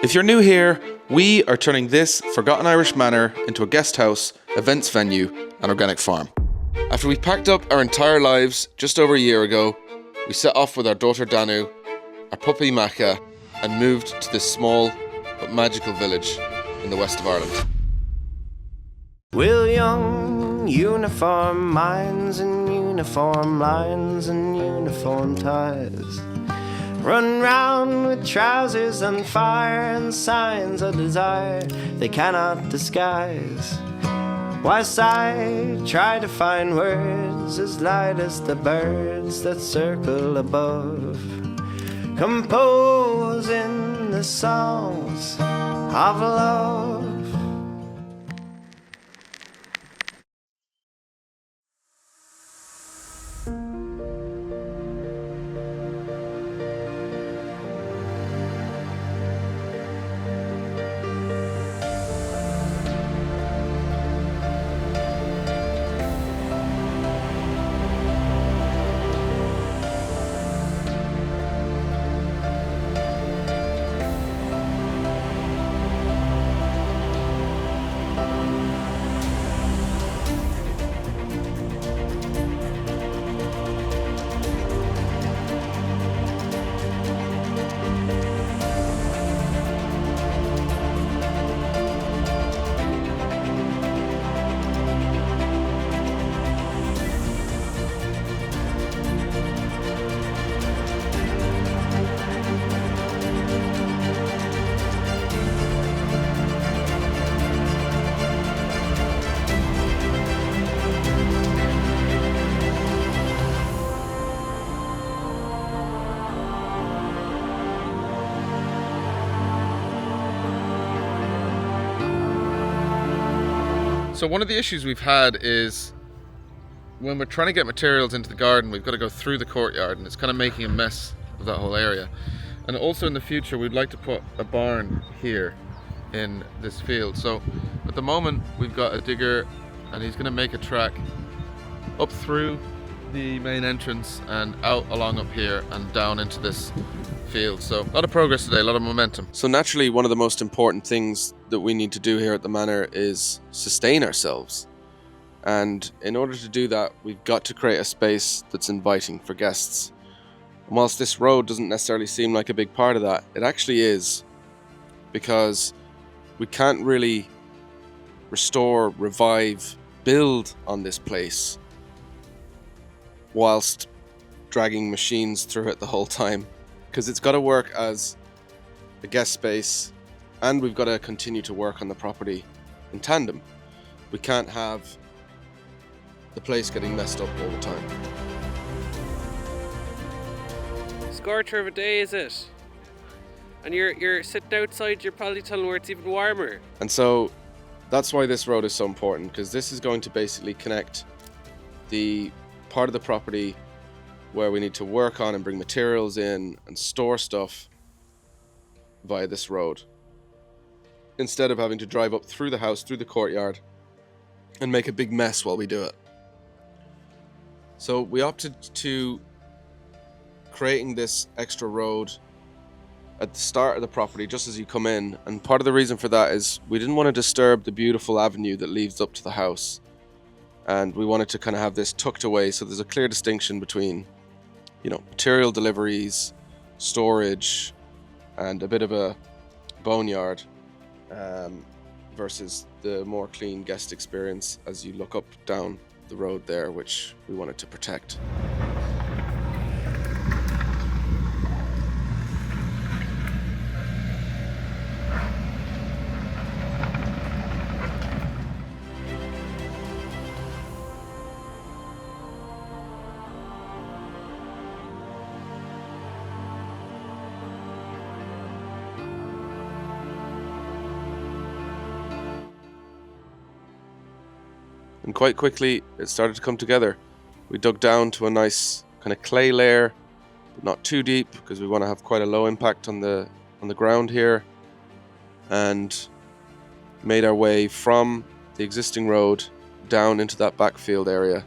If you're new here, we are turning this forgotten Irish manor into a guest house, events venue, and organic farm. After we packed up our entire lives just over a year ago, we set off with our daughter Danu, our puppy Maka, and moved to this small but magical village in the west of Ireland. Will young uniform minds and uniform lines and uniform ties run round with trousers on fire and signs of desire they cannot disguise? Whilst I try to find words as light as the birds that circle above, composing the songs of love. So one of the issues we've had is when we're trying to get materials into the garden, we've got to go through the courtyard, and it's kind of making a mess of that whole area. And also in the future, we'd like to put a barn here in this field. So at the moment, we've got a digger, and he's going to make a track up through the main entrance and out along up here and down into this field. So a lot of progress today, a lot of momentum. So naturally, one of the most important things that we need to do here at the manor is sustain ourselves. And in order to do that, we've got to create a space that's inviting for guests. And whilst this road doesn't necessarily seem like a big part of that, it actually is, because we can't really restore, revive, build on this place whilst dragging machines through it the whole time, because it's got to work as a guest space, and we've got to continue to work on the property in tandem. We can't have the place getting messed up all the time. Scorcher of a day, is it? And you're sitting outside, you're probably telling where it's even warmer. And so that's why this road is so important, because this is going to basically connect the part of the property where we need to work on and bring materials in and store stuff via this road, instead of having to drive up through the house, through the courtyard, and make a big mess while we do it. So we opted to creating this extra road at the start of the property, just as you come in, and part of the reason for that is we didn't want to disturb the beautiful avenue that leads up to the house, and we wanted to kind of have this tucked away so there's a clear distinction between, you know, material deliveries, storage, and a bit of a boneyard, versus the more clean guest experience as you look up down the road there, which we wanted to protect. And quite quickly, it started to come together. We dug down to a nice kind of clay layer, but not too deep, because we want to have quite a low impact on the ground here, and made our way from the existing road down into that backfield area.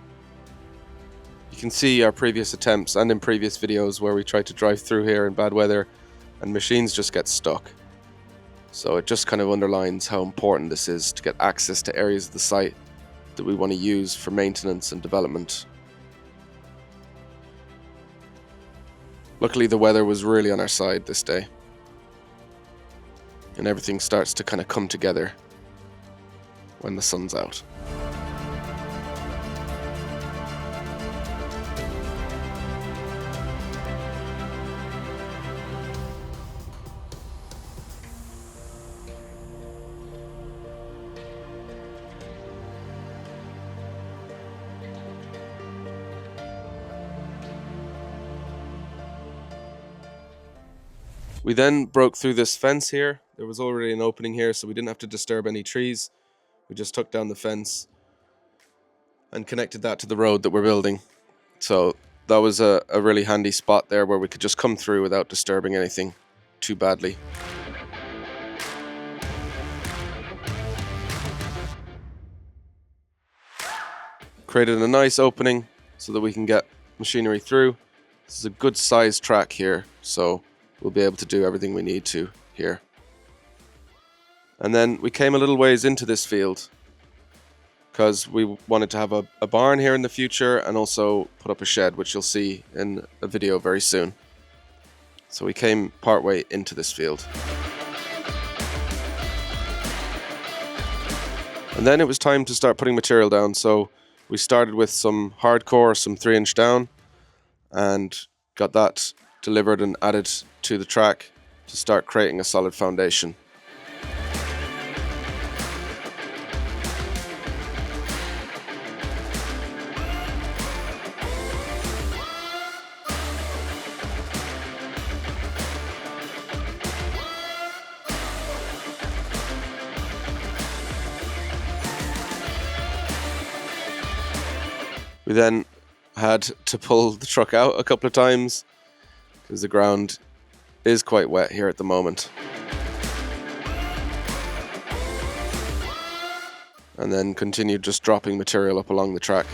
You can see our previous attempts and in previous videos where we tried to drive through here in bad weather and machines just get stuck. So it just kind of underlines how important this is to get access to areas of the site that we want to use for maintenance and development. Luckily the weather was really on our side this day, and everything starts to kind of come together when the sun's out. We then broke through this fence here. There was already an opening here, so we didn't have to disturb any trees. We just took down the fence and connected that to the road that we're building. So that was a really handy spot there where we could just come through without disturbing anything too badly. Created a nice opening so that we can get machinery through. This is a good sized track here, so we'll be able to do everything we need to here. And then we came a little ways into this field because we wanted to have a barn here in the future and also put up a shed, which you'll see in a video very soon. So we came partway into this field. And then it was time to start putting material down. So we started with some hardcore, some 3-inch down, and got that delivered and added to the track to start creating a solid foundation. We then had to pull the truck out a couple of times because the ground is quite wet here at the moment. And then continued just dropping material up along the track.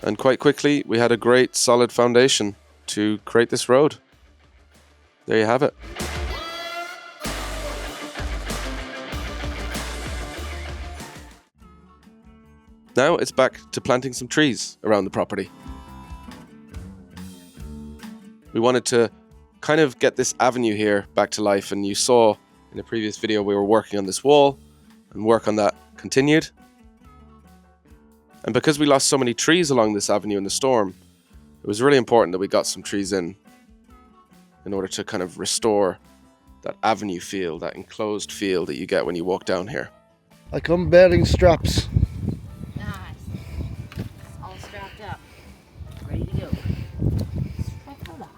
And quite quickly we had a great solid foundation to create this road. There you have it. Now it's back to planting some trees around the property. We wanted to kind of get this avenue here back to life, and you saw in the previous video we were working on this wall, and work on that continued. And because we lost so many trees along this avenue in the storm, it was really important that we got some trees in order to kind of restore that avenue feel, that enclosed feel that you get when you walk down here. I come bearing straps. Nice. All strapped up. Ready to go. Strap all that.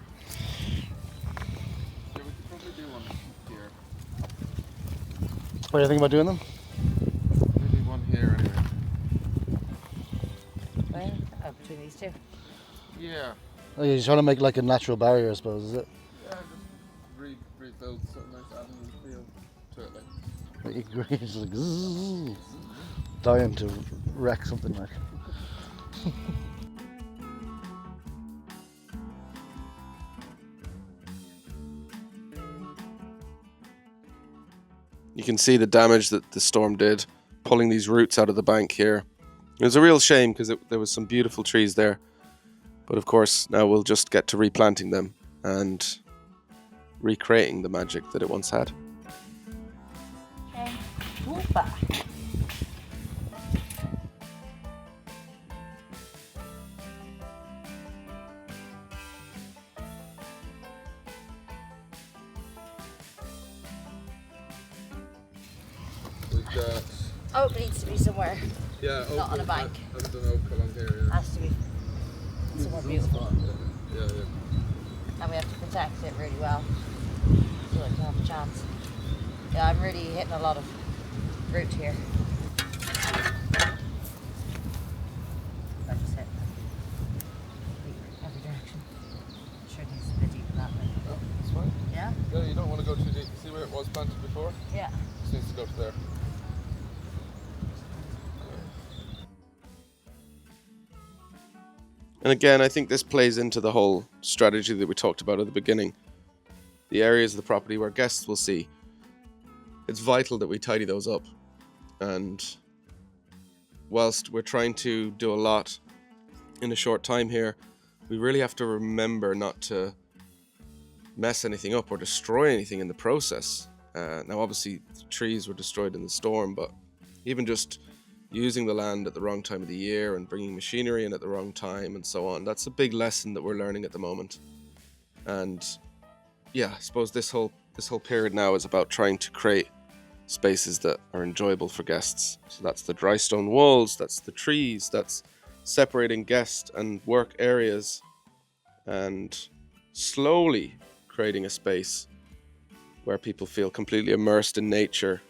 Yeah, we could probably do one here. What do you think about doing them? Maybe one here anyway. Well, between these two. Yeah. Oh, you're trying to make like a natural barrier, I suppose, is it? Yeah, just rebuild some nice avenue feel to it. Like. You agree? It's like zzz, dying to wreck something like. You can see the damage that the storm did, pulling these roots out of the bank here. It was a real shame because there was some beautiful trees there. But of course, now we'll just get to replanting them and recreating the magic that it once had. Okay. Whoopa. We've got, Oak needs to be somewhere. yeah, oak. Not on a bank. I've done oak along here. Yeah. Has to be somewhere beautiful. Yeah. And we have to protect it really well so it can have a chance. Yeah, I'm really hitting a lot of root here. I just hit every direction. Sure needs a bit deeper that way. Oh, that's fine. Yeah? Yeah, you don't want to go too deep. See where it was planted before? Yeah. Just needs to go to there. And again, I think this plays into the whole strategy that we talked about at the beginning. The areas of the property where guests will see. It's vital that we tidy those up. And whilst we're trying to do a lot in a short time here, we really have to remember not to mess anything up or destroy anything in the process. Now obviously the trees were destroyed in the storm, but even just using the land at the wrong time of the year and bringing machinery in at the wrong time and so on, that's a big lesson that we're learning at the moment. And yeah, I suppose this whole period now is about trying to create spaces that are enjoyable for guests. So that's the dry stone walls, that's the trees, that's separating guest and work areas, and slowly creating a space where people feel completely immersed in nature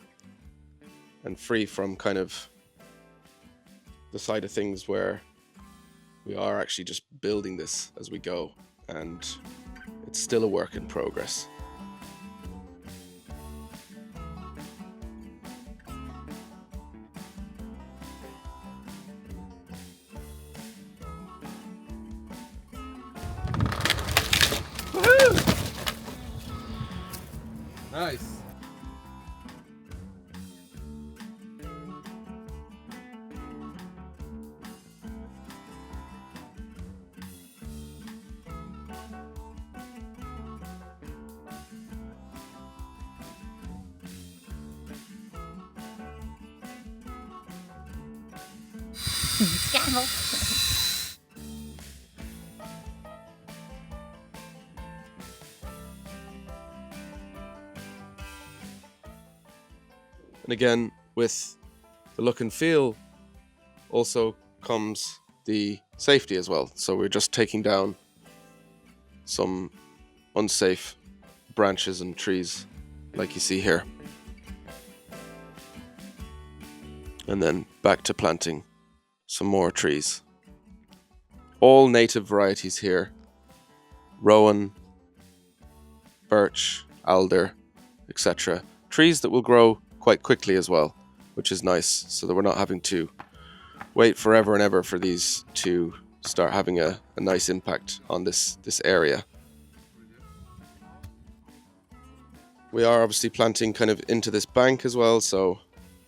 and free from kind of the side of things where we are actually just building this as we go, and it's still a work in progress. Nice. Scandal. And again, with the look and feel also comes the safety as well. So we're just taking down some unsafe branches and trees like you see here. And then back to planting some more trees. All native varieties here. Rowan, birch, alder, etc. Trees that will grow quite quickly as well, which is nice, so that we're not having to wait forever and ever for these to start having a nice impact on this area. We are obviously planting kind of into this bank as well, so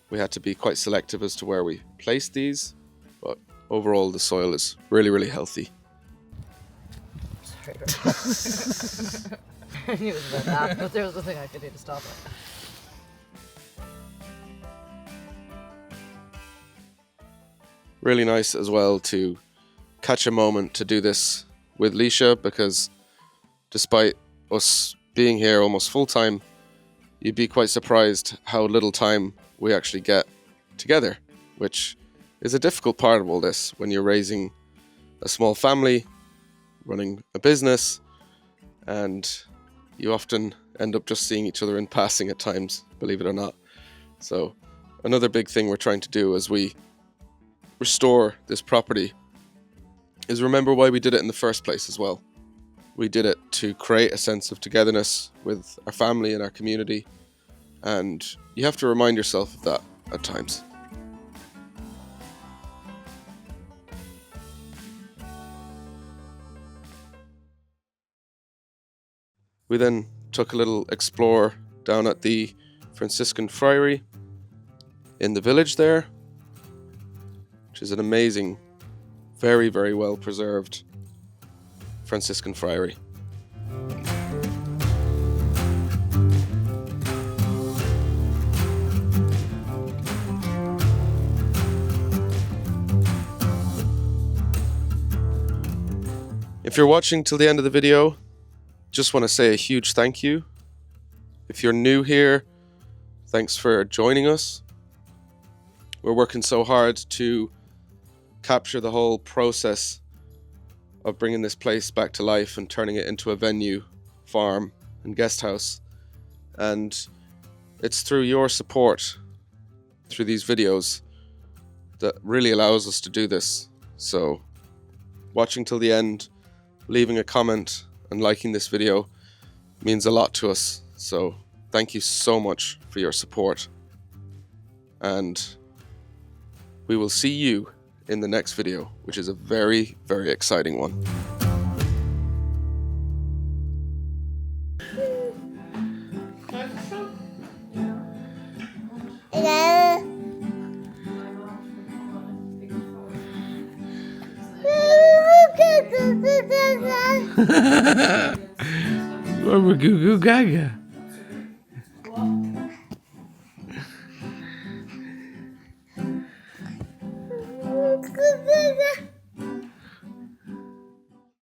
we had to be quite selective as to where we place these, but overall the soil is really, really healthy. Sorry. I knew it was about that, but there was nothing I could do to stop it. Really nice as well to catch a moment to do this with Lysa, because despite us being here almost full time, you'd be quite surprised how little time we actually get together, which is a difficult part of all this when you're raising a small family, running a business, and you often end up just seeing each other in passing at times, believe it or not. So another big thing we're trying to do as we restore this property is remember why we did it in the first place as well. We did it to create a sense of togetherness with our family and our community, and you have to remind yourself of that at times. We then took a little explore down at the Franciscan Friary in the village there, which is an amazing, very, very well preserved Franciscan Friary. If you're watching till the end of the video, just want to say a huge thank you. If you're new here, thanks for joining us. We're working so hard to capture the whole process of bringing this place back to life and turning it into a venue, farm and guest house. And it's through your support through these videos that really allows us to do this. So watching till the end, leaving a comment and liking this video means a lot to us. So thank you so much for your support. And we will see you in the next video, which is a very, very exciting one. Goo goo gaga.